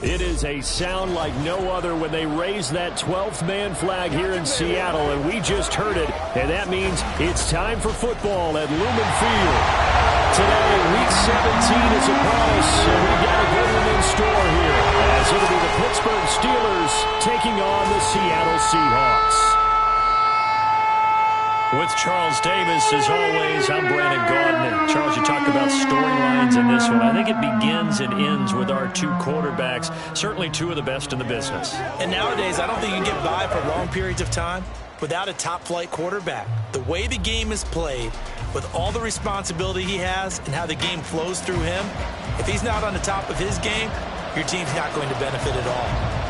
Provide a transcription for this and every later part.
It is a sound like no other when they raise that 12th man flag here in Seattle, and we just heard it, and that means it's time for football at Lumen Field. Today, Week 17 is upon us, and we've got a good one in store here, as it'll be the Pittsburgh Steelers taking on the Seattle Seahawks. With Charles Davis, as always, I'm Brandon Gaudin. Charles, you talk about storylines in this one. I think it begins and ends with our two quarterbacks, certainly two of the best in the business. And nowadays, I don't think you can get by for long periods of time without a top-flight quarterback. The way the game is played, with all the responsibility he has and how the game flows through him, if he's not on the top of his game, your team's not going to benefit at all.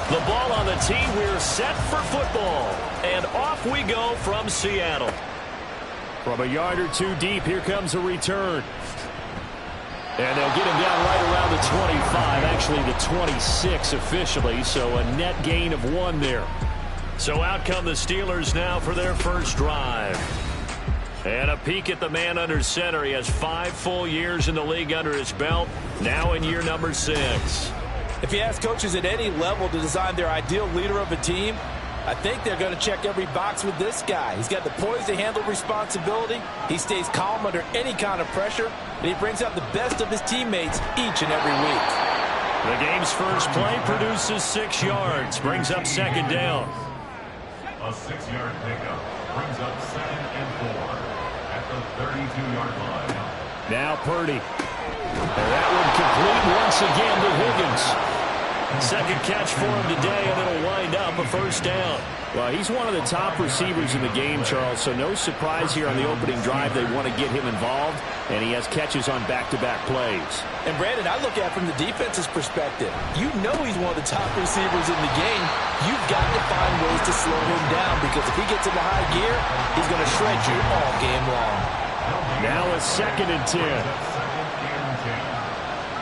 The ball on the tee, we're set for football. And off we go from Seattle. From a yard or two deep, here comes a return. And they'll get him down right around the 25, actually the 26 officially, so a net gain of 1 there. So out come the Steelers now for their first drive. And a peek at the man under center. He has 5 full years in the league under his belt, now in year number 6. If you ask coaches at any level to design their ideal leader of a team, I think they're going to check every box with this guy. He's got the poise to handle responsibility. He stays calm under any kind of pressure, and he brings out the best of his teammates each and every week. The game's first play produces 6 yards, brings up second down. A 6-yard pickup brings up 2nd and 4 at the 32-yard line. Now Purdy. And that one complete once again to Higgins. Second catch for him today, and it'll wind up a first down. Well, he's one of the top receivers in the game, Charles, so no surprise here on the opening drive. They want to get him involved, and he has catches on back-to-back plays. And, Brandon, I look at it from the defense's perspective. You know he's one of the top receivers in the game. You've got to find ways to slow him down because if he gets into high gear, he's going to shred you all game long. Now a 2nd and 10.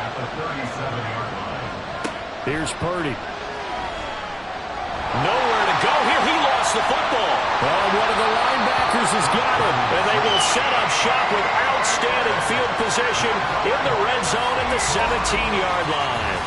At the 37-yard line. Here's Purdy. Nowhere to go here. He lost the football. Oh, one of the linebackers has got him. And they will set up shop with outstanding field position in the red zone in the 17-yard line.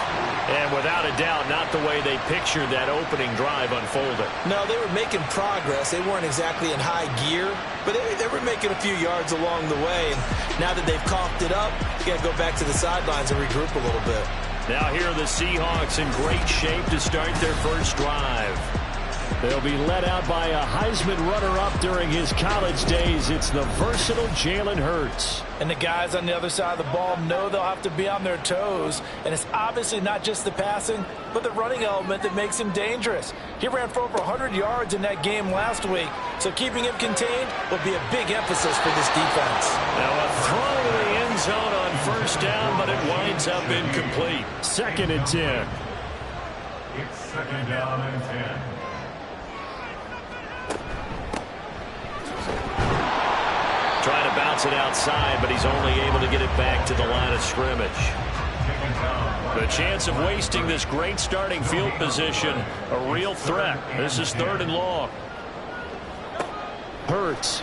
And without a doubt, not the way they pictured that opening drive unfolded. No, they were making progress. They weren't exactly in high gear, but they were making a few yards along the way. And now that they've coughed it up, you got to go back to the sidelines and regroup a little bit. Now here are the Seahawks in great shape to start their first drive. They'll be led out by a Heisman runner-up during his college days. It's the versatile Jalen Hurts. And the guys on the other side of the ball know they'll have to be on their toes. And it's obviously not just the passing, but the running element that makes him dangerous. He ran for over 100 yards in that game last week, so keeping him contained will be a big emphasis for this defense. Now a throw to the end zone on first down, but it winds up incomplete. 2nd and 10. It's 2nd down and 10. Trying to bounce it outside, but he's only able to get it back to the line of scrimmage. The chance of wasting this great starting field position, a real threat. This is 3rd and long. Hurts.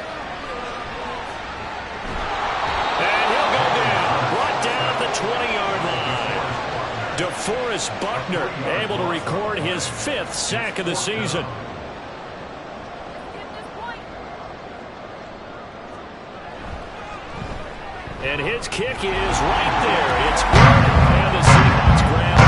And he'll go down. Brought down at the 20-yard line. DeForest Buckner able to record his 5th sack of the season. And his kick is right there. It's good. And the Seahawks grab a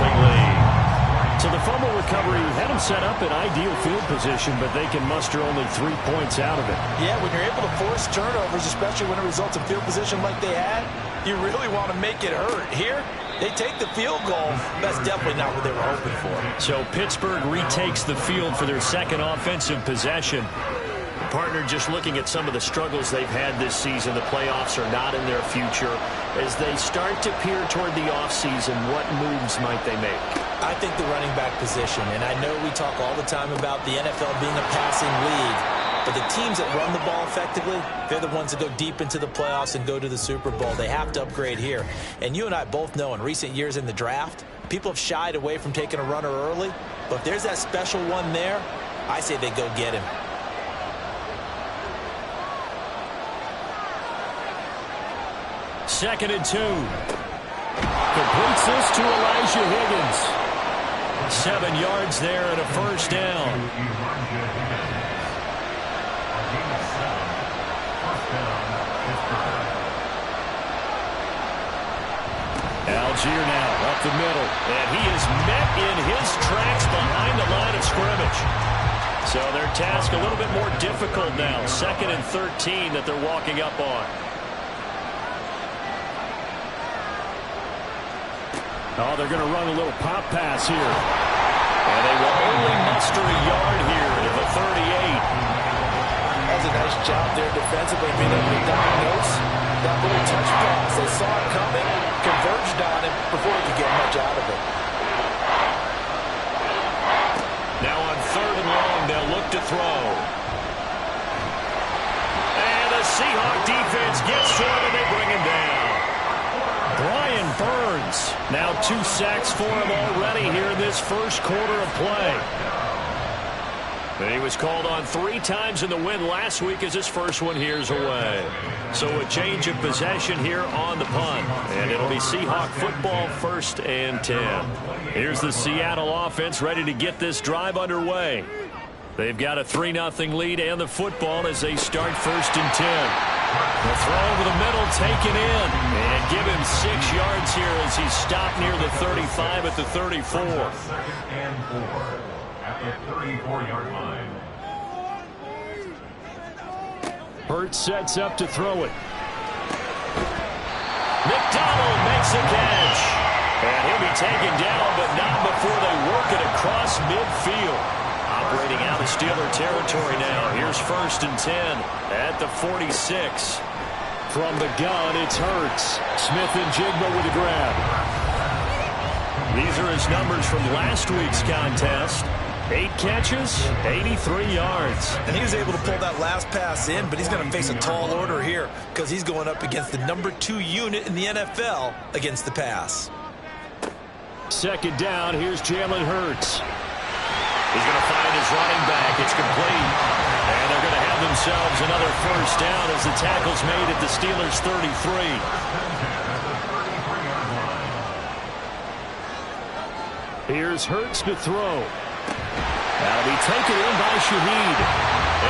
3-0 lead. So the fumble recovery had him set up in ideal field position, but they can muster only 3 points out of it. Yeah, when you're able to force turnovers, especially when it results in field position like they had, you really want to make it hurt. Here, they take the field goal. That's definitely not what they were hoping for. So Pittsburgh retakes the field for their 2nd offensive possession. Partner, just looking at some of the struggles they've had this season, the playoffs are not in their future. As they start to peer toward the offseason, what moves might they make? I think the running back position, and I know we talk all the time about the NFL being a passing league, but the teams that run the ball effectively, they're the ones that go deep into the playoffs and go to the Super Bowl. They have to upgrade here. And you and I both know in recent years in the draft, people have shied away from taking a runner early, but if there's that special one there, I say they go get him. 2nd and 2. Completes this to Elijah Higgins. 7 yards there and a first down. Algier now up the middle. And he is met in his tracks behind the line of scrimmage. So their task a little bit more difficult now. 2nd and 13 that they're walking up on. Oh, they're going to run a little pop pass here. And they will only muster a yard here to the 38. That was a nice job there defensively, being able to diagnose that little touch pass. They saw it coming, converged on it before he could get much out of it. Now on 3rd and long, they'll look to throw. And the Seahawk defense gets to him, and they bring him down. Brian Burns. Now 2 sacks for him already here in this first quarter of play. And he was called on 3 times in the win last week as his first one here's away. So a change of possession here on the punt. And it'll be Seahawk football 1st and 10. Here's the Seattle offense ready to get this drive underway. They've got a 3-0 lead and the football as they start 1st and 10. The throw over the middle taken in. And give him 6 yards here as he stopped near the 35 at the 34. 2nd and 4 at the 34-yard line. Hurts sets up to throw it. McDonald makes a catch. And he'll be taken down, but not before they work it across midfield. Operating out of Steeler territory now. Here's 1st and 10 at the 46. From the gun, it's Hurts. Smith and Jigba with a grab. These are his numbers from last week's contest. 8 catches, 83 yards. And he was able to pull that last pass in, but he's going to face a tall order here because he's going up against the number 2 unit in the NFL against the pass. 2nd down, here's Jalen Hurts. He's going to find his running back. It's complete. And they're going to have themselves another 1st down as the tackle's made at the Steelers' 33. Here's Hurts to throw. That'll be taken in by Shaheed.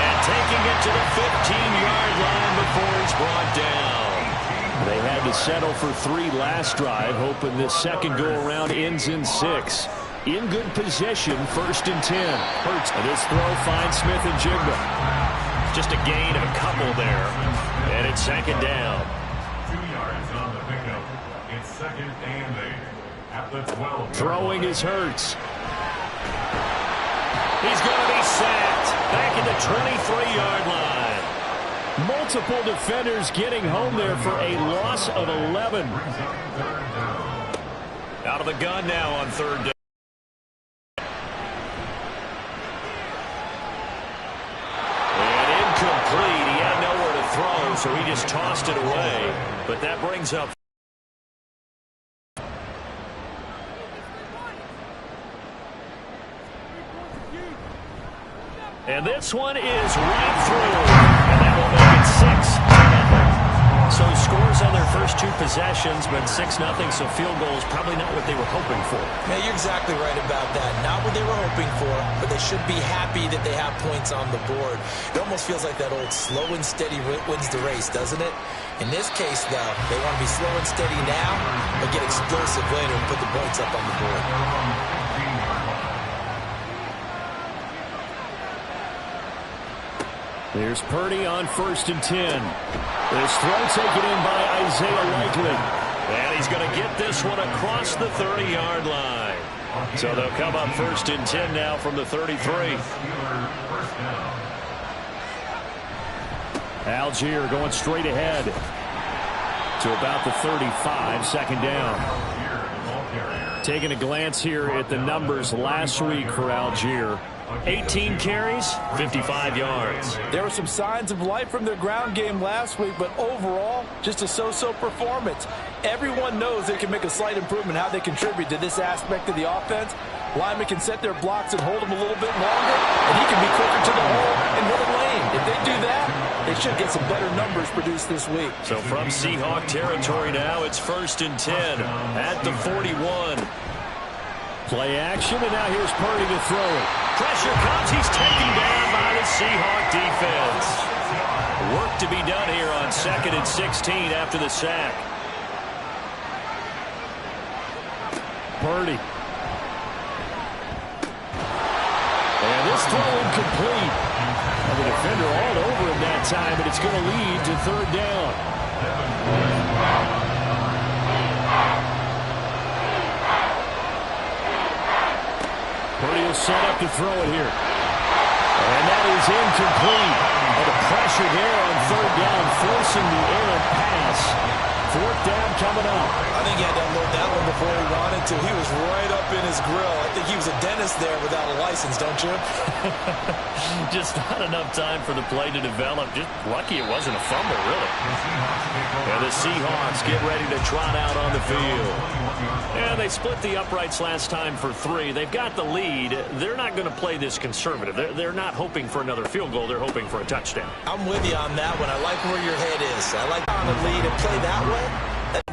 And taking it to the 15-yard line before it's brought down. They had to settle for 3 last drive, hoping this second go-around ends in 6. In good position, 1st and 10. Hurts, and this throw finds Smith and Jigba. Just a gain of a couple there. And it's 2nd down. 2 yards on the pickup. It's 2nd and 8 at the 12. Throwing is Hurts. He's going to be sacked. Back at the 23-yard line. Multiple defenders getting home there for a loss of 11. Out of the gun now on 3rd down. He had nowhere to throw, so he just tossed it away. But that brings up. And this one is right through. And that will make it 6-0. So scores on their first 2 possessions, but 6-0, so field goal is probably not what they were hoping for. Yeah, you're exactly right about that. Not what they were hoping for, but they should be happy that they have points on the board. It almost feels like that old slow and steady wins the race, doesn't it? In this case, though, they want to be slow and steady now, but get explosive later and put the points up on the board. There's Purdy on 1st and 10. This throw taken in by Isaiah Likely. And he's going to get this one across the 30-yard line. So they'll come up 1st and 10 now from the 33. Algier going straight ahead to about the 35, 2nd down. Taking a glance here at the numbers last week for Algier. 18 carries, 55 yards. There were some signs of life from their ground game last week, but overall, just a so-so performance. Everyone knows they can make a slight improvement how they contribute to this aspect of the offense. Linemen can set their blocks and hold them a little bit longer, and he can be quicker to the hole and hit a lane. If they do that, they should get some better numbers produced this week. So from Seahawk territory now, it's 1st and 10 at the 41. Play action, and now here's Purdy to throw it. Pressure comes. He's taken down by the Seahawk defense. Work to be done here on 2nd and 16 after the sack. Purdy. And this throw incomplete. And the defender all over him that time, but it's going to lead to 3rd down. Purdy will set up to throw it here. And that is incomplete. And the pressure there on 3rd down, forcing the errant pass. 4th down coming up. I think he had to unload that one before he wanted to. He was right up in his grill. I think he was a dentist there without a license, don't you? Just not enough time for the play to develop. Just lucky it wasn't a fumble, really. And the Seahawks get ready to trot out on the field. And they split the uprights last time for 3. They've got the lead. They're not going to play this conservative. They're not hoping for another field goal. They're hoping for a touchdown. I'm with you on that one. I like where your head is. I like on the lead and play that way.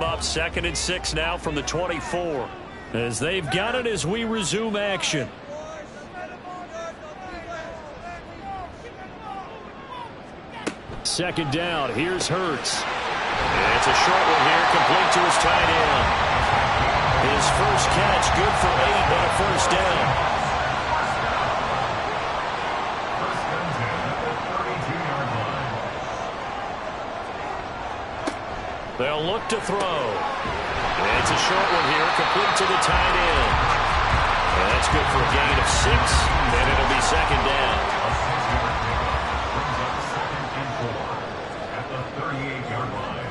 Up 2nd and 6 now from the 24. As they've got it as we resume action. Second down. Here's Hurts. And it's a short one here, complete to his tight end. His first catch, good for 8 and a 1st down. They'll look to throw. And it's a short one here, complete to the tight end. That's good for a gain of 6, and it'll be second down. A 6-yard pickup brings up 2nd and 4 at the 38-yard line.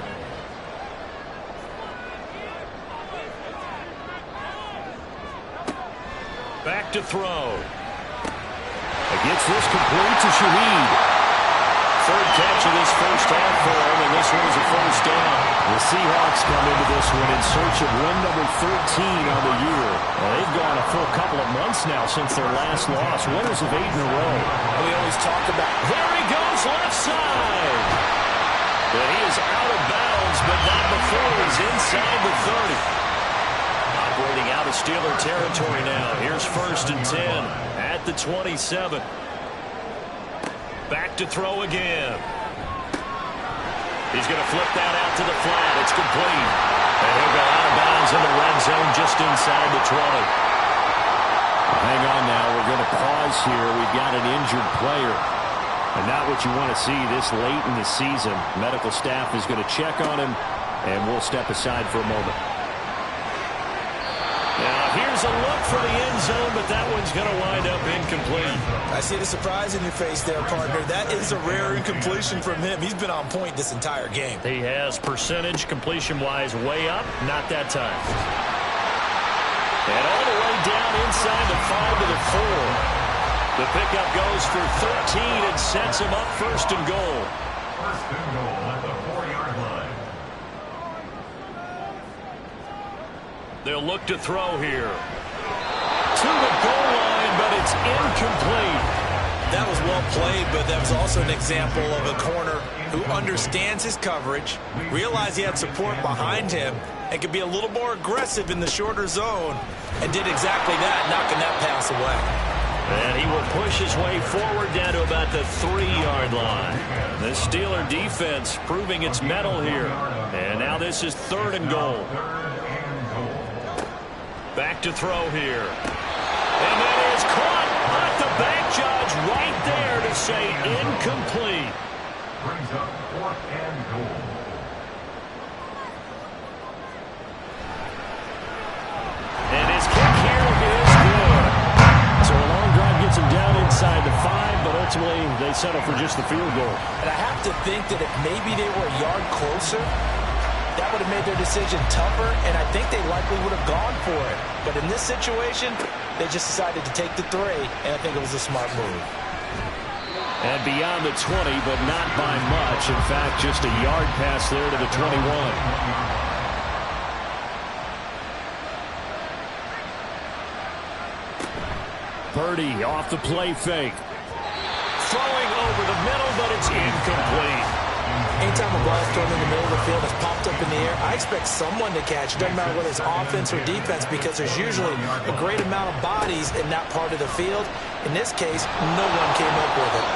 Back to throw. Gets this complete to Shaheed. Third catch of this first half for him, and this one is a first down. The Seahawks come into this one in search of win number 13 on the year. They've gone a full couple of months now since their last loss. Winners of 8 in a row. And we always talk about, There he goes, left side. And he is out of bounds, but not before he's inside the 30. Operating out of Steeler territory now. Here's 1st and 10 at the 27. Back to throw again. He's going to flip that out to the flat. It's complete. And he'll go out of bounds in the red zone just inside the 20. Hang on now. We're going to pause here. We've got an injured player. And not what you want to see this late in the season. Medical staff is going to check on him, and we'll step aside for a moment. Now, here's a look for the end zone, but that one's going to wind up incomplete. I see the surprise in your face there, partner. That is a rare incompletion from him. He's been on point this entire game. He has percentage completion-wise way up, not that time. And all the way down inside the 5 to the 4. The pickup goes for 13 and sets him up 1st and goal. 1st and goal at the 4-yard line. They'll look to throw here. To the goal line, but it's incomplete. That was well played, but that was also an example of a corner who understands his coverage, realized he had support behind him, and could be a little more aggressive in the shorter zone, and did exactly that, knocking that pass away. And he will push his way forward down to about the 3-yard line. The Steeler defense proving its mettle here. And now this is 3rd and goal. Back to throw here. And that is caught at the back judge right there to say incomplete. Brings up 4th and goal. And his kick here is good. So a long drive gets him down inside the 5, but ultimately they settle for just the field goal. And I have to think that if maybe they were a yard closer, that would have made their decision tougher, and I think they likely would have gone for it. But in this situation, they just decided to take the 3, and I think it was a smart move. And beyond the 20, but not by much. In fact, just a yard pass there to the 21. Purdy off the play fake. Throwing over the middle, but it's incomplete. Anytime a ball is thrown in the middle of the field, it's popped up in the air, I expect someone to catch. Doesn't matter whether it's offense or defense, because there's usually a great amount of bodies in that part of the field. In this case, no one came up with it.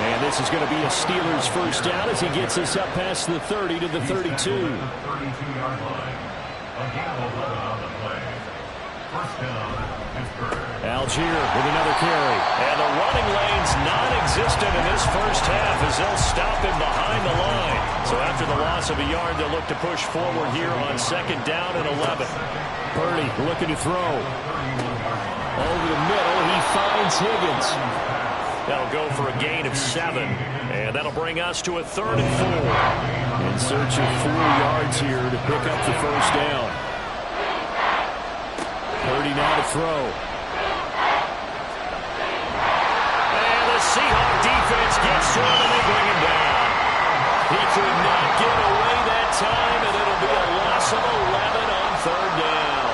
And this is going to be a Steelers first down as he gets us up past the 30 to the 32. 32-yard line. A gain of 11 on the play. First down, Pittsburgh. Algier with another carry. And the running lane's non-existent in this first half as they'll stop him behind the line. So after the loss of a yard, they'll look to push forward here on 2nd down and 11. Purdy looking to throw. Over the middle, he finds Higgins. That'll go for a gain of 7. And that'll bring us to a 3rd and 4. In search of 4 yards here to pick up the first down. Purdy now to throw. And the Seahawk defense gets to him and they bring him down. He could not get away that time, and it'll be a loss of 11 on 3rd down.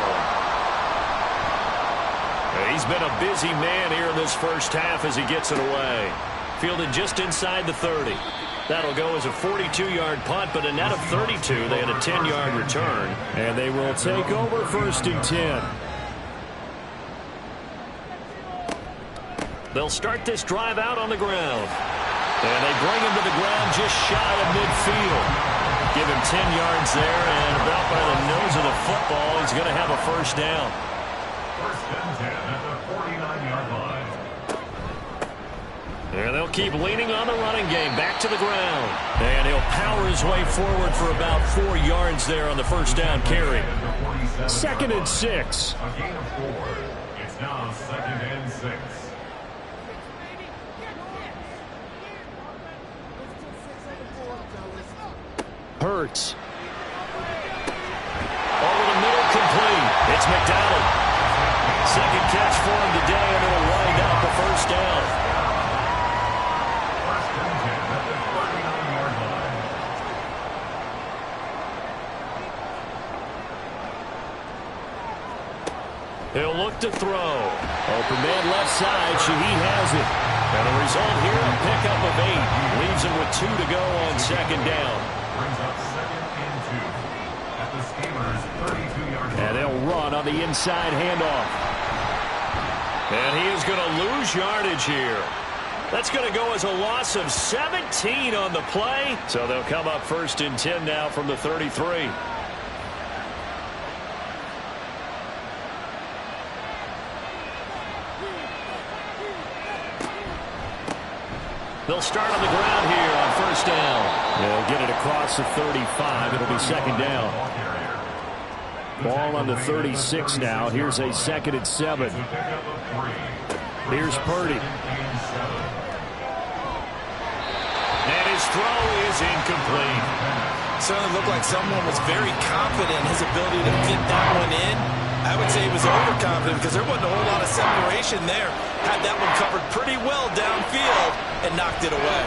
He's been a busy man here in this first half as he gets it away. Fielded just inside the 30. That'll go as a 42-yard punt, but a net of 32. They had a 10-yard return. And they will take over 1st and 10. They'll start this drive out on the ground. And they bring him to the ground just shy of midfield. Give him 10 yards there, and about by the nose of the football, he's going to have a first down. 1st and 10 at the 49-yard line. And they'll keep leaning on the running game. Back to the ground. And he'll power his way forward for about 4 yards there on the first down carry. 2nd and 6. A gain of 4. It's It's now 2nd and 6. Hurts. Over the middle, complete. It's McDonald. Second catch for him today, and it'll wind up a first down. First and 10 at the 39-yard line. He'll look to throw. Open man left side. Shaheed has it. And the result here, a pickup of 8. Leaves him with 2 to go on second down. Brings up 2nd and 2 at the Steelers' 32-yard line. And they'll run on the inside handoff. And he is going to lose yardage here. That's going to go as a loss of 17 on the play. So they'll come up 1st and 10 now from the 33. They'll start on the ground here on 1st down. They'll get it across the 35. It'll be 2nd down. Ball on the 36 now. Here's a 2nd and 7. Here's Purdy. And his throw is incomplete. Certainly looked like someone was very confident in his ability to get that one in. I would say he was overconfident because there wasn't a whole lot of separation there. Had that one covered pretty well downfield and knocked it away.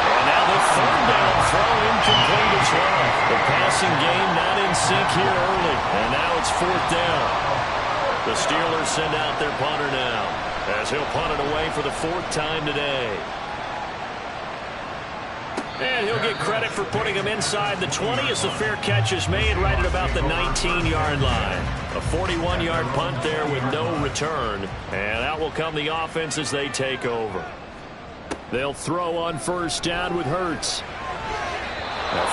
And now the 3rd down throw incomplete as well. The passing game not in sync here early. And now it's 4th down. The Steelers send out their punter now as he'll punt it away for the 4th time today. And he'll get credit for putting him inside the 20 as the fair catch is made right at about the 19-yard line. A 41-yard punt there with no return. And out will come the offense as they take over. They'll throw on 1st down with Hurts. A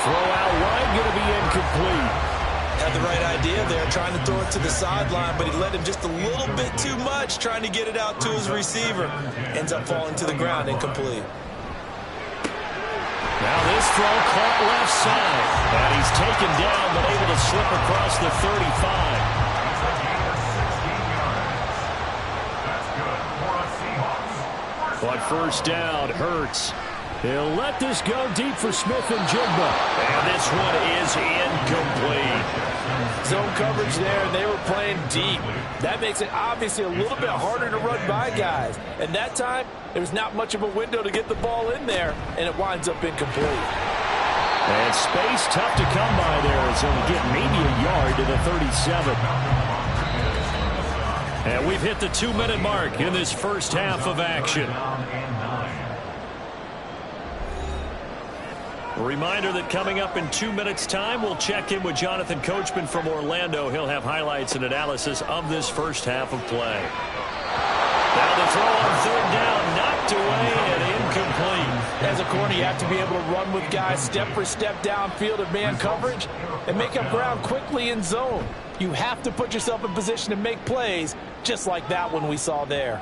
throw out wide going to be incomplete. Had the right idea there, trying to throw it to the sideline, but he let him just a little bit too much, trying to get it out to his receiver. Ends up falling to the ground, incomplete. Now this throw caught left side. And he's taken down, but able to slip across the 35. That's a gain of 16 yards. That's good for a Seahawks. On 1st down, Hurts. He'll let this go deep for Smith and Jigba. And this one is incomplete. Zone coverage there, and they were playing deep. That makes it obviously a little bit harder to run by guys. And that time, there was not much of a window to get the ball in there, and it winds up incomplete. And space tough to come by there as he'll get maybe a yard to the 37. And we've hit the 2-minute mark in this first half of action. A reminder that coming up in 2 minutes' time, we'll check in with Jonathan Coachman from Orlando. He'll have highlights and analysis of this first half of play. Now the throw on 3rd down, knocked away and incomplete. As a corner, you have to be able to run with guys step for step downfield of man coverage and make up ground quickly in zone. You have to put yourself in position to make plays, just like that one we saw there.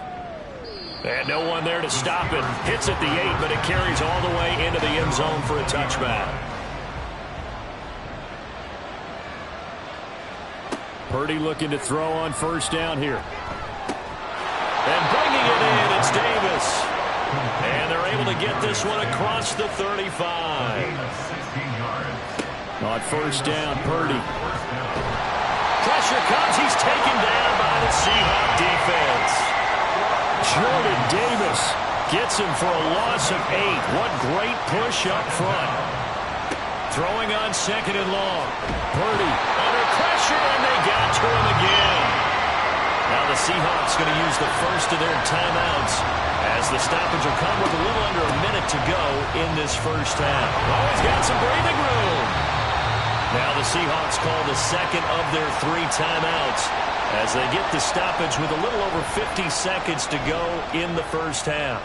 And no one there to stop it. Hits at the 8, but it carries all the way into the end zone for a touchback. Purdy looking to throw on 1st down here. And bringing it in, it's Davis. And they're able to get this one across the 35. On 1st down, Purdy. Pressure comes. He's taken down by the Seahawks defense. Jordan Davis gets him for a loss of 8. What great push up front. Throwing on 2nd and long. Purdy under pressure, and they got to him again. Now the Seahawks going to use the first of their timeouts as the stoppage will come with a little under a minute to go in this first half. Oh, he's got some breathing room. Now the Seahawks call the 2nd of their 3 timeouts as they get the stoppage with a little over 50 seconds to go in the first half.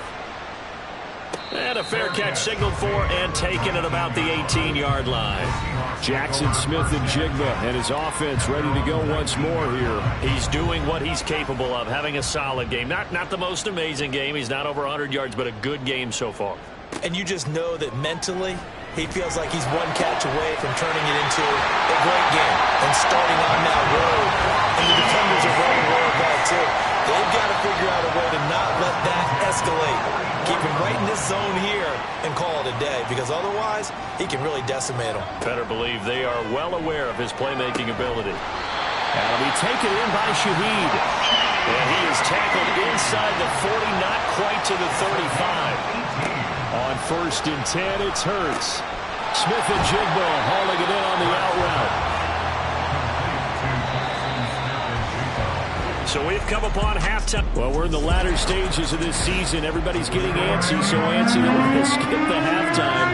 And a fair catch signaled for and taken at about the 18-yard line. Jackson Smith and Jigba and his offense ready to go once more here. He's doing what he's capable of, having a solid game. Not the most amazing game. He's not over 100 yards, but a good game so far. And you just know that mentally, he feels like he's one catch away from turning it into a great game and starting on that road. And the defenders are running because otherwise he can really decimate them. Better believe they are well aware of his playmaking ability. That'll be taken in by Shaheed. And he is tackled inside the 40, not quite to the 35. On 1st and 10, it's Hurts. Smith and Jigba hauling it in on the out route. So we've come upon halftime. Well, we're in the latter stages of this season. Everybody's getting antsy, so antsy that we're going to skip the halftime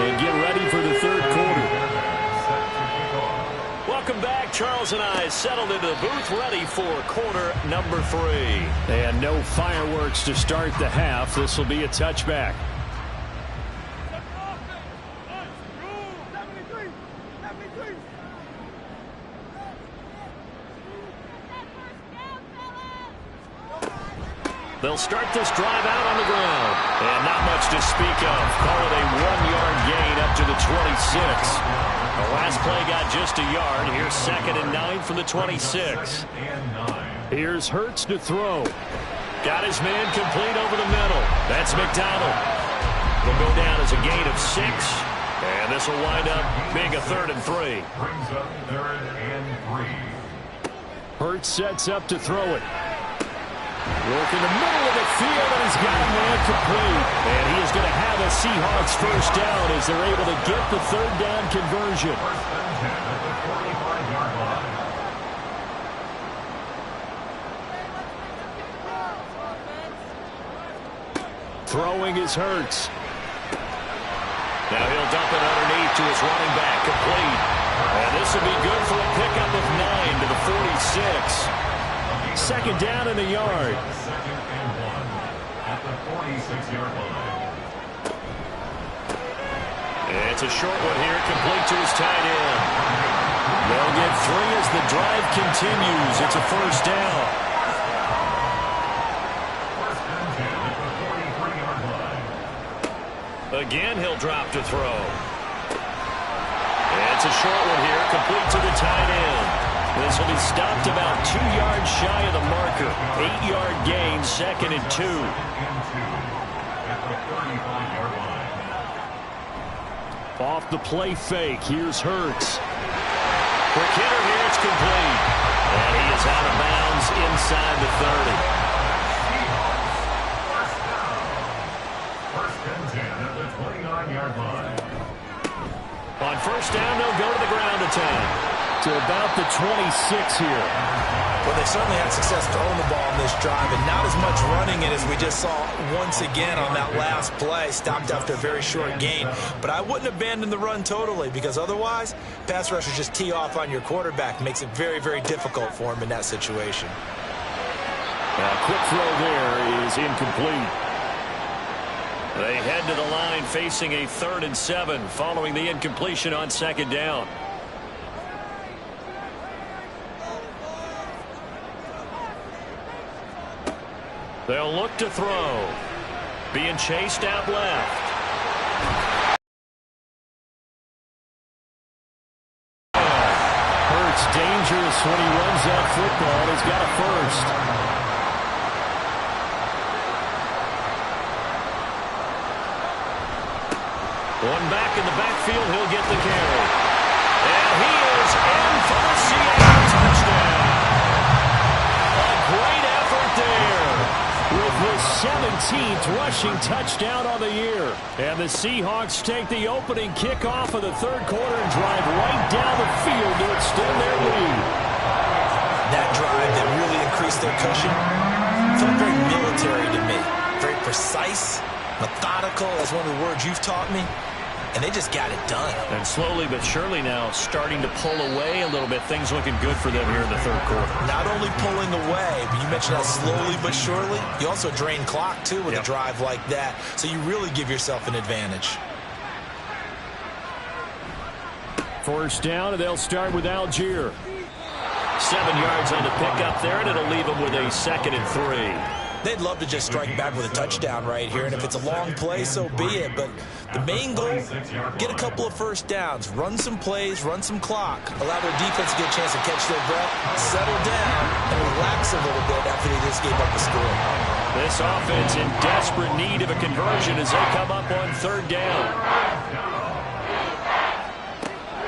and get ready for the third quarter. Welcome back. Charles and I settled into the booth, ready for quarter number 3. And no fireworks to start the half. This will be a touchback. They'll start this drive out on the ground. And not much to speak of. Call it a 1-yard gain up to the 26. The last play got just a yard. Here's 2nd and 9 from the 26. Here's Hurts to throw. Got his man complete over the middle. That's McDonald. Will go down as a gain of 6. And this will wind up being a 3rd and 3. Brings up 3rd and 3. Hurts sets up to throw it. Work in the middle of the field, and he's got a man complete. And he is going to have a Seahawks first down as they're able to get the 3rd down conversion. Throwing is Hurts. Now he'll dump it underneath to his running back, complete. And this will be good for a pickup of 9 to the 46. 2nd down in the yard. 2nd and 1 at the 46-yard line. It's a short one here, complete to his tight end. They'll get 3 as the drive continues. It's a first down. 1st and 10 at the 43-yard line. Again, he'll drop to throw. It's a short one here, complete to the tight end. This will be stopped about 2 yards shy of the marker. 8-yard gain, 2nd and 2. At the 35-yard line. Off the play fake, here's Hurts. Quick hitter here, it's complete. And he is out of bounds inside the 30. 1st and 10 at the 29-yard line. On 1st down, they'll go to the ground attack. To about the 26 here. Well, they certainly had success throwing the ball in this drive, and not as much running it as we just saw once again on that last play. Stopped after a very short gain. But I wouldn't abandon the run totally, because otherwise, pass rushers just tee off on your quarterback. Makes it very, very difficult for him in that situation. A quick throw there is incomplete. They head to the line facing a 3rd and 7 following the incompletion on 2nd down. They'll look to throw. Being chased out left. Hurts dangerous when he runs that football. He's got a first. One back in the backfield. He'll get the carry. And he is in for the Seattle touchdown. A great effort there. With his 17th rushing touchdown on the year. And the Seahawks take the opening kickoff of the 3rd quarter and drive right down the field to extend their lead. That drive that really increased their cushion felt very military to me. Very precise, methodical, that's one of the words you've taught me. And they just got it done. And slowly but surely now starting to pull away a little bit. Things looking good for them here in the 3rd quarter. Not only pulling away, but you mentioned that slowly but surely. You also drain clock, too, with a drive like that. So you really give yourself an advantage. 1st down, and they'll start with Algier. 7 yards on the pickup there, and it'll leave them with a 2nd and 3. They'd love to just strike back with a touchdown right here, and if it's a long play, so be it. But the main goal, get a couple of first downs, run some plays, run some clock, allow their defense to get a chance to catch their breath, settle down, and relax a little bit after they just gave up a score. This offense in desperate need of a conversion as they come up on 3rd down.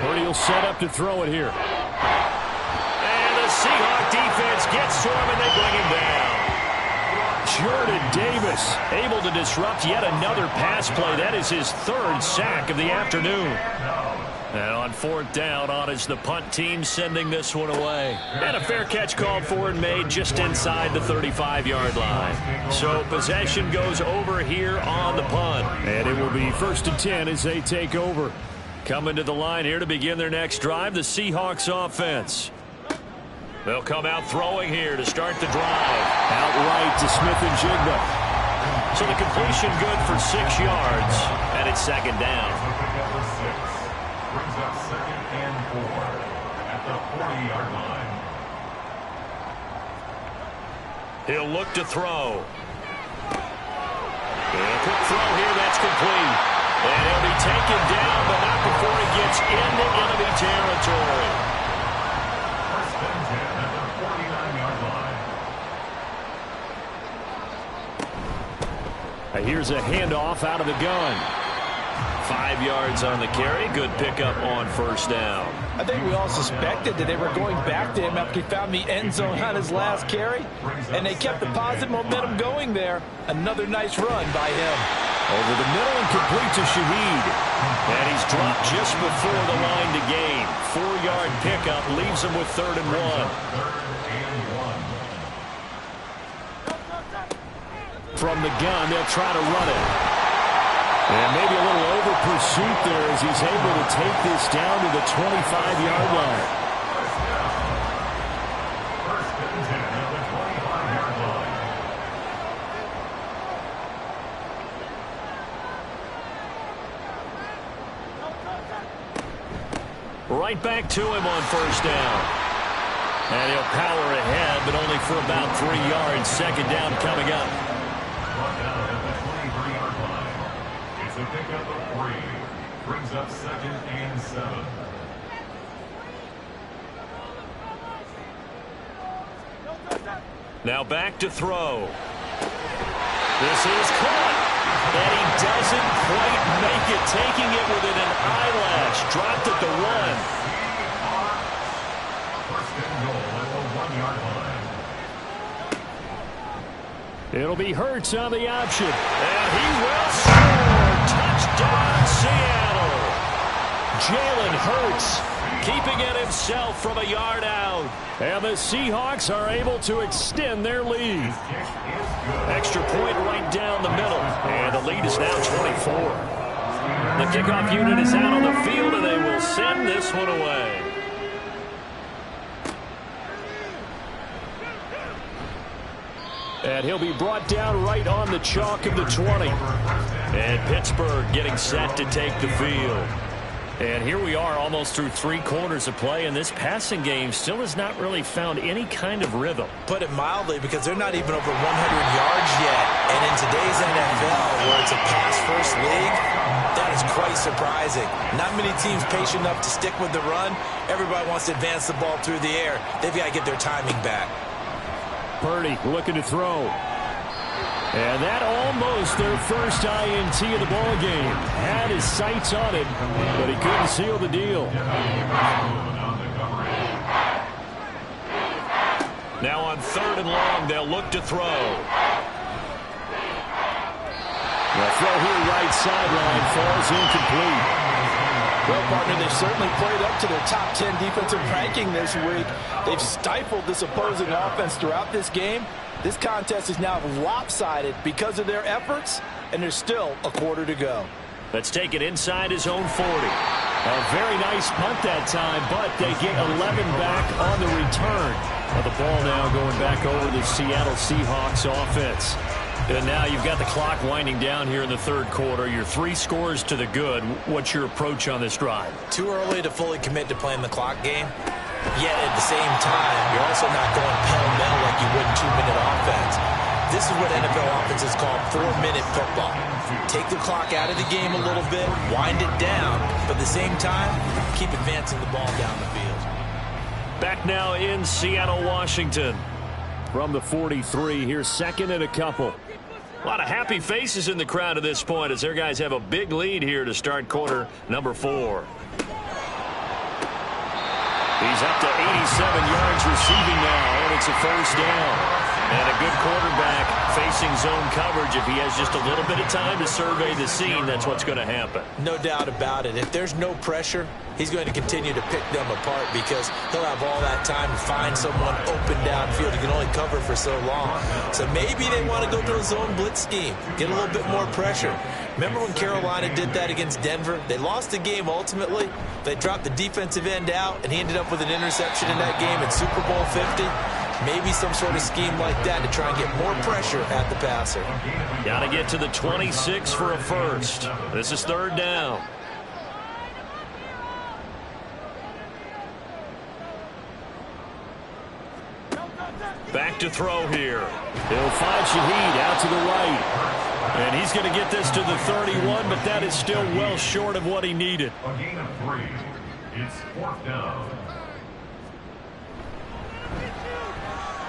Purdy will set up to throw it here. And the Seahawks defense gets to him, and they bring him down. Jordan Davis able to disrupt yet another pass play. That is his third sack of the afternoon. And on fourth down, on is the punt team sending this one away. And a fair catch called for and made just inside the 35-yard line. So possession goes over here on the punt. And it will be 1st and 10 as they take over. Coming to the line here to begin their next drive, the Seahawks offense. They'll come out throwing here to start the drive. Out right to Smith-Njigba. So the completion good for 6 yards, and it's second down. Brings up 2nd and 4 at the 40-yard line. He'll look to throw. And a quick throw here, that's complete. And he'll be taken down, but not before he gets into enemy territory. 1st and 10 at the 49-yard line. Here's a handoff out of the gun. 5 yards on the carry. Good pickup on first down. I think we all suspected that they were going back to him after he found the end zone on his last carry, and they kept the positive momentum going there. Another nice run by him. Over the middle and complete to Shaheed. And he's dropped just before the line to gain. 4-yard pickup leaves him with 3rd and 1. From the gun, they'll try to run it. And maybe a little over pursuit there as he's able to take this down to the 25-yard line. 1st and 10 at the 25-yard line. Right back to him on first down. And he'll power ahead, but only for about 3 yards. Second down coming up. Brought down at the 23-yard line. It's a pickup of 3. Brings up 2nd and 7. Now back to throw. This is caught. And he doesn't quite make it, taking it within an eyelash. Dropped at the 1. 1st and goal at the 1-yard line. It'll be Hurts on the option. And he will score. Touchdown, Seattle. Jalen Hurts Keeping it himself from a yard out. And the Seahawks are able to extend their lead. Extra point right down the middle. And the lead is now 24. The kickoff unit is out on the field, and they will send this one away. And he'll be brought down right on the chalk of the 20. And Pittsburgh getting set to take the field. And here we are almost through 3 quarters of play, and this passing game still has not really found any kind of rhythm. Put it mildly, because they're not even over 100 yards yet. And in today's NFL, where it's a pass-first league, that is quite surprising. Not many teams patient enough to stick with the run. Everybody wants to advance the ball through the air. They've got to get their timing back. Purdy looking to throw. And that almost their first INT of the ball game. Had his sights on it, but he couldn't seal the deal. Now on 3rd and long, they'll look to throw. The throw here right sideline falls incomplete. Well, partner, they've certainly played up to their top 10 defensive ranking this week. They've stifled this opposing offense throughout this game. This contest is now lopsided because of their efforts, and there's still a quarter to go. Let's take it inside his own 40. A very nice punt that time, but they get 11 back on the return. Now the ball now going back over the Seattle Seahawks offense. And now you've got the clock winding down here in the 3rd quarter. You're 3 scores to the good. What's your approach on this drive? Too early to fully commit to playing the clock game. Yet at the same time, you're also not going pell-mell like you would in 2-minute offense. This is what NFL offenses call 4-minute football. Take the clock out of the game a little bit, wind it down, but at the same time, keep advancing the ball down the field. Back now in Seattle, Washington. From the 43, here's 2nd and a couple. A lot of happy faces in the crowd at this point as their guys have a big lead here to start quarter number 4. He's up to 87 yards receiving now, and it's a first down. And a good quarterback facing zone coverage. If he has just a little bit of time to survey the scene, that's what's going to happen. No doubt about it. If there's no pressure, he's going to continue to pick them apart because he'll have all that time to find someone open downfield. He can only cover for so long. So maybe they want to go to a zone blitz scheme, get a little bit more pressure. Remember when Carolina did that against Denver? They lost the game ultimately. They dropped the defensive end out, and he ended up with an interception in that game in Super Bowl 50. Maybe some sort of scheme like that to try and get more pressure at the passer. Got to get to the 26 for a first. This is third down. Back to throw here. He'll find Shaheed out to the right. And he's going to get this to the 31, but that is still well short of what he needed. A gain of 3. It's fourth down.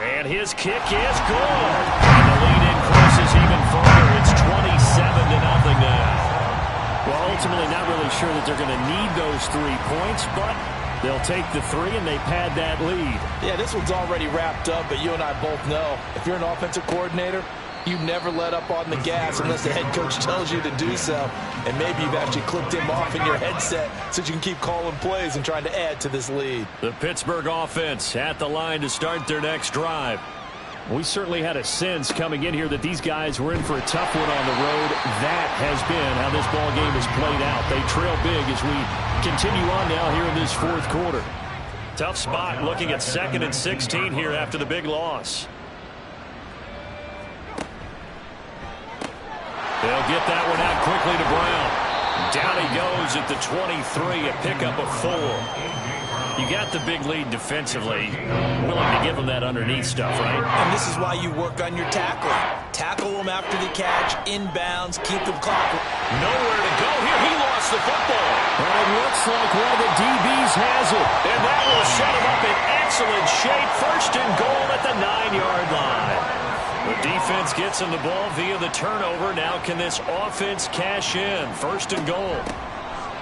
And his kick is good. And the lead increases even further. It's 27-0 now. Well, ultimately not really sure that they're going to need those 3 points, but they'll take the 3 and they pad that lead. Yeah, this one's already wrapped up, but you and I both know if you're an offensive coordinator, you never let up on the gas unless the head coach tells you to do so. And maybe you've actually clicked him off in your headset so you can keep calling plays and trying to add to this lead. The Pittsburgh offense at the line to start their next drive. We certainly had a sense coming in here that these guys were in for a tough one on the road. That has been how this ball game has played out. They trail big as we continue on now here in this fourth quarter. Tough spot looking at 2nd and 16 here after the big loss. They'll get that one out quickly to Brown. Down he goes at the 23, a pickup of 4. You got the big lead defensively. Willing to give them that underneath stuff, right? And this is why you work on your tackling. Tackle them after the catch, inbounds, keep them clock. Nowhere to go here. He lost the football. And it looks like one of the DBs has it. And that will set him up in excellent shape. First and goal at the 9-yard line. The defense gets him the ball via the turnover. Now can this offense cash in? First and goal.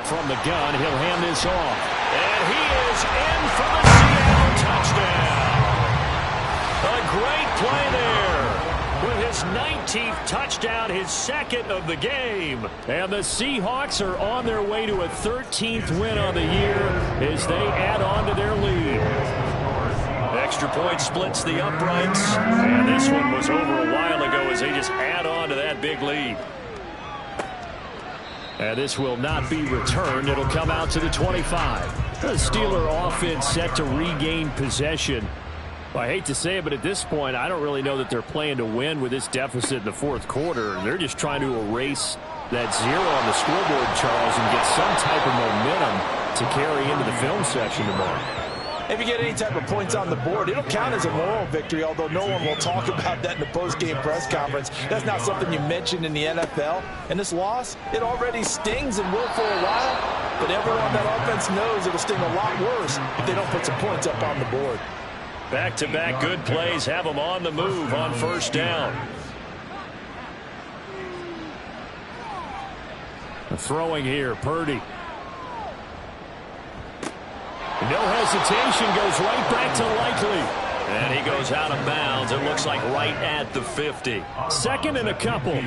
From the gun, he'll hand this off. And he is in for the Seattle touchdown. A great play there. With his 19th touchdown, his 2nd of the game. And the Seahawks are on their way to a 13th win on the year as they add on to their lead. Extra point splits the uprights. And this one was over a while ago as they just add on to that big lead. And this will not be returned. It'll come out to the 25. The Steeler offense set to regain possession. Well, I hate to say it, but at this point, I don't really know that they're playing to win with this deficit in the fourth quarter. They're just trying to erase that 0 on the scoreboard, Charles, and get some type of momentum to carry into the film section tomorrow. If you get any type of points on the board, it'll count as a moral victory, although no one will talk about that in the post-game press conference. That's not something you mentioned in the NFL. And this loss, it already stings and will for a while. But everyone on that offense knows it'll sting a lot worse if they don't put some points up on the board. Back-to-back good plays have them on the move on first down. Throwing here, Purdy. No hesitation, goes right back to Likely. And he goes out of bounds. It looks like right at the 50. 2nd and a couple. 8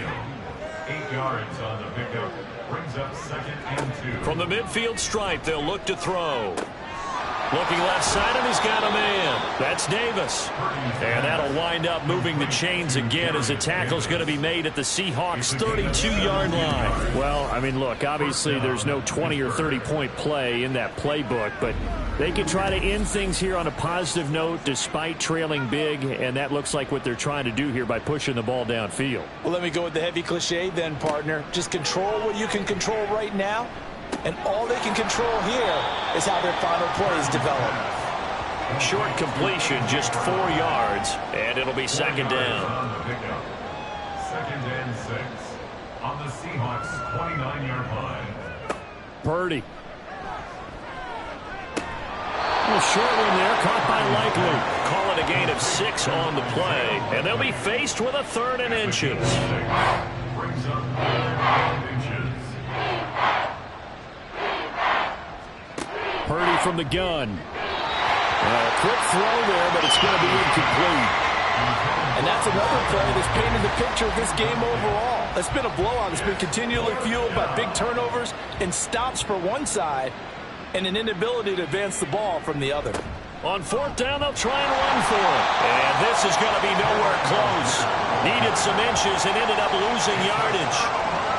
yards on the pickup. Brings up 2nd and 2. From the midfield stripe, they'll look to throw. Looking left side, and he's got a man. That's Davis. And that'll wind up moving the chains again as the tackle's going to be made at the Seahawks' 32-yard line. Well, I mean, look, obviously there's no 20 or 30-point play in that playbook, but they can try to end things here on a positive note despite trailing big, and that looks like what they're trying to do here by pushing the ball downfield. Well, let me go with the heavy cliche then, partner. Just control what you can control right now. And all they can control here is how their final plays develop. Short completion, just 4 yards, and it'll be 2nd down. On the pickup. 2nd and 6 on the Seahawks' 29-yard line. Purdy. A short one there, caught by Likely. Call it a gain of 6 on the play, and they'll be faced with a 3rd and inches. Brings up 3rd inches. Purdy from the gun. A quick throw there, but it's going to be incomplete. And that's another play that's painted the picture of this game overall. It's been a blowout. It's been continually fueled by big turnovers and stops for one side and an inability to advance the ball from the other. On fourth down, they'll try and run for it. And this is going to be nowhere close. Needed some inches and ended up losing yardage.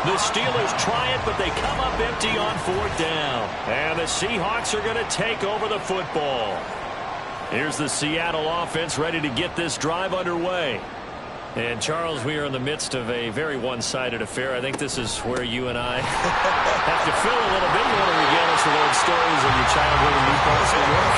The Steelers try it, but they come up empty on fourth down. And the Seahawks are going to take over the football. Here's the Seattle offense ready to get this drive underway. And, Charles, we are in the midst of a very one-sided affair. I think this is where you and I have to fill a little bit. You want to regale us with old stories of your childhood in Newport, New York?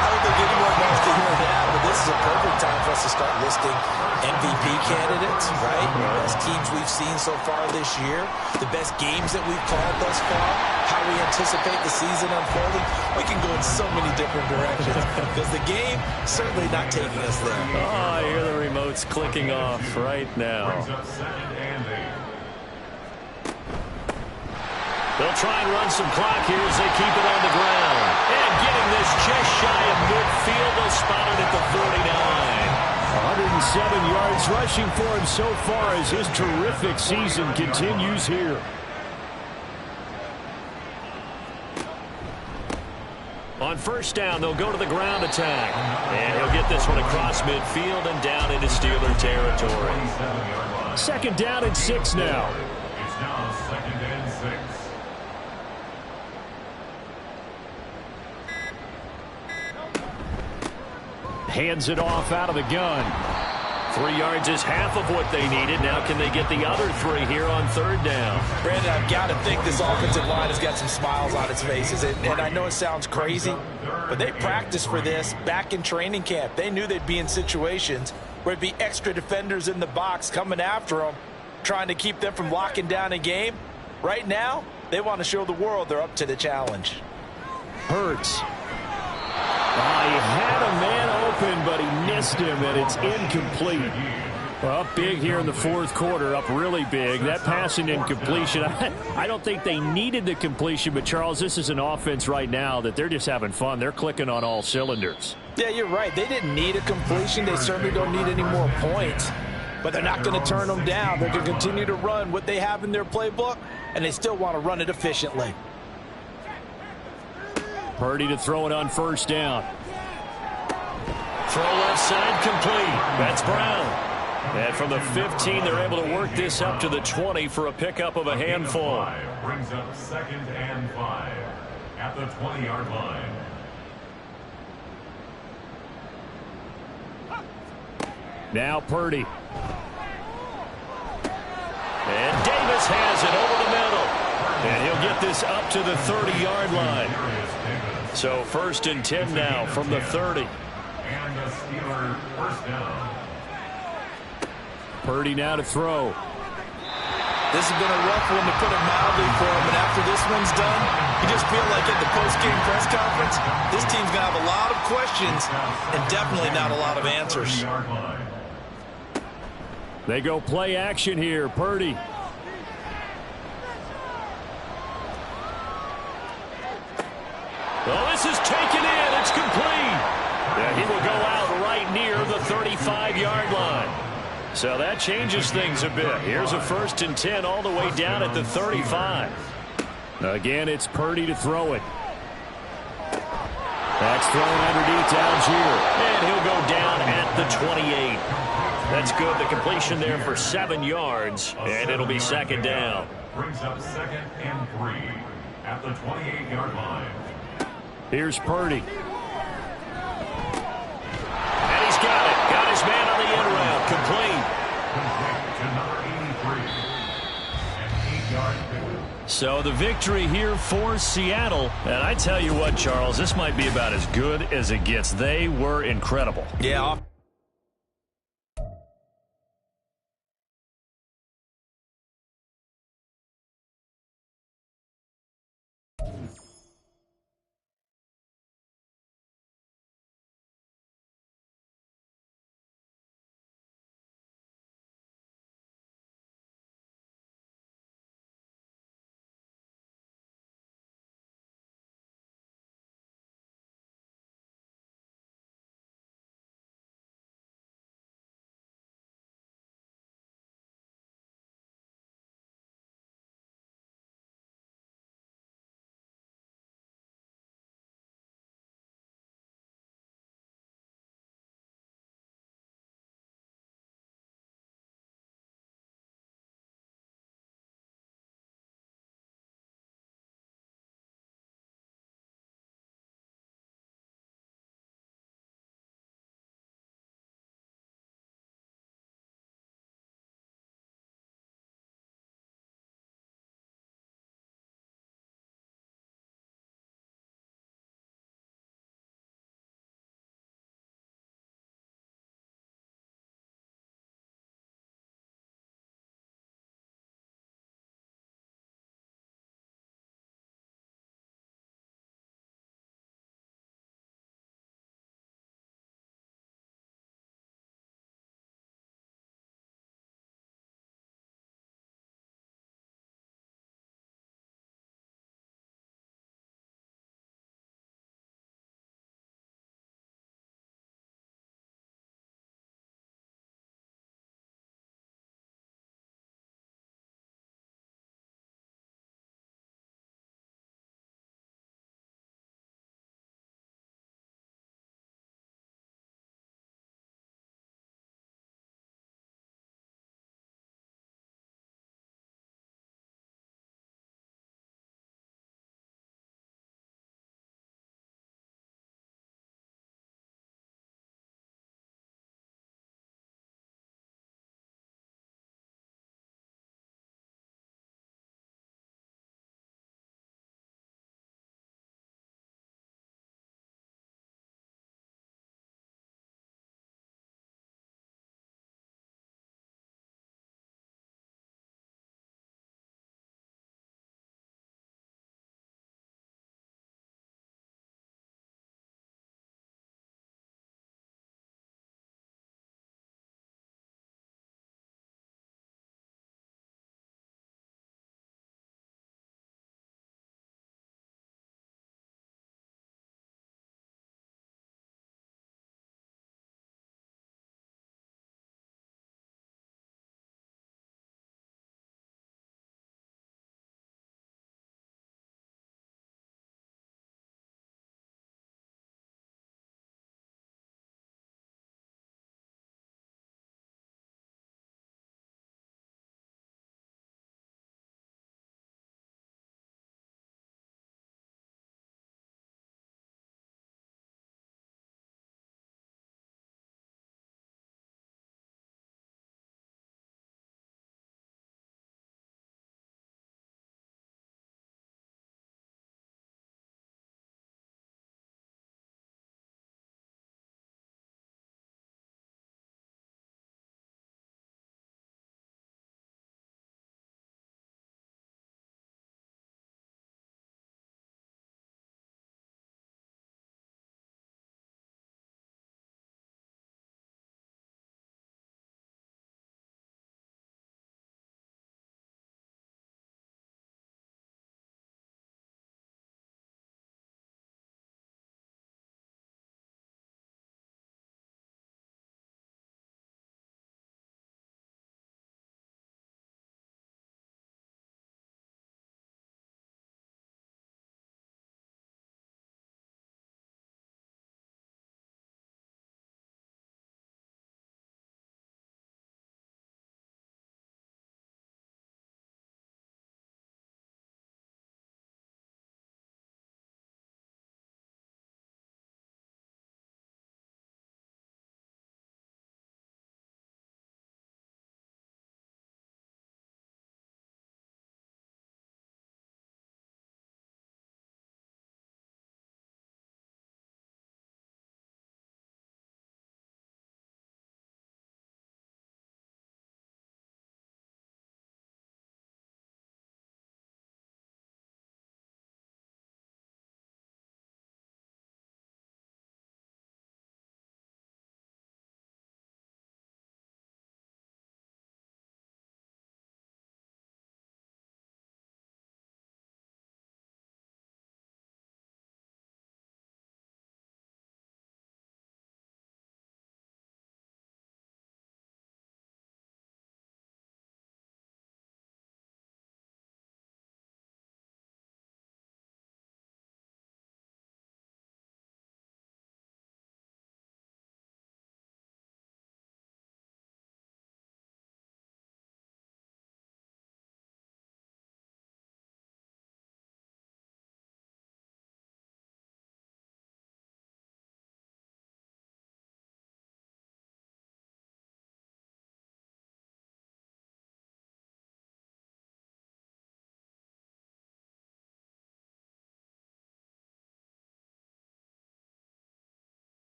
I don't think anyone wants to hear that, but this is a perfect time for us to start listing MVP candidates, right? The best teams we've seen so far this year, the best games that we've called thus far, how we anticipate the season unfolding. We can go in so many different directions because the game certainly not taking us there. Oh, I hear the remotes clicking off right now. They'll try and run some clock here as they keep it on the ground. And getting this just shy of midfield, they'll spot it at the 49. 107 yards rushing for him so far as his terrific season continues here. On first down, they'll go to the ground attack. And he'll get this one across midfield and down into Steeler territory. Second down and 6 now. It's now second and 6. Hands it off out of the gun. 3 yards is half of what they needed. Now can they get the other 3 here on third down? Brandon, I've got to think this offensive line has got some smiles on its faces. And I know it sounds crazy, but they practiced for this back in training camp. They knew they'd be in situations where it'd be extra defenders in the box coming after them, trying to keep them from locking down a game. Right now, they want to show the world they're up to the challenge. Hurts. He had a man open, but he missed him, and it's incomplete. Well, up big here in the fourth quarter, up really big. That passing incompletion, I don't think they needed the completion, but, Charles, this is an offense right now that they're just having fun. They're clicking on all cylinders. Yeah, you're right. They didn't need a completion. They certainly don't need any more points, but they're not going to turn them down. They're going to continue to run what they have in their playbook, and they still want to run it efficiently. Purdy to throw it on first down. Throw left side complete. That's Brown. And from the 15, they're able to work this up to the 20 for a pickup of a handful. Brings up second and 5 at the 20-yard line. Now Purdy. And Davis has it over the middle. And he'll get this up to the 30-yard line. So first and 10 now from the 30. And the Steeler first down. Purdy now to throw. This has been a rough one, to put it mildly, for him. And after this one's done, you just feel like at the post-game press conference, this team's going to have a lot of questions and definitely not a lot of answers. They go play action here. Purdy. Well, this is taken in. It's complete. Yeah, he will go out right near the 35-yard line. So that changes things a bit. Here's a first and 10 all the way down at the 35. Again, it's Purdy to throw it. That's thrown underneath to Algier. And he'll go down at the 28. That's good. The completion there for 7 yards. And it'll be second down. Brings up second and 3 at the 28-yard line. Here's Purdy. And he's got it. Got his man on the end route. Complete. Complete to number 83. An 8-yard pickup. So the victory here for Seattle. And I tell you what, Charles, this might be about as good as it gets. They were incredible. Yeah,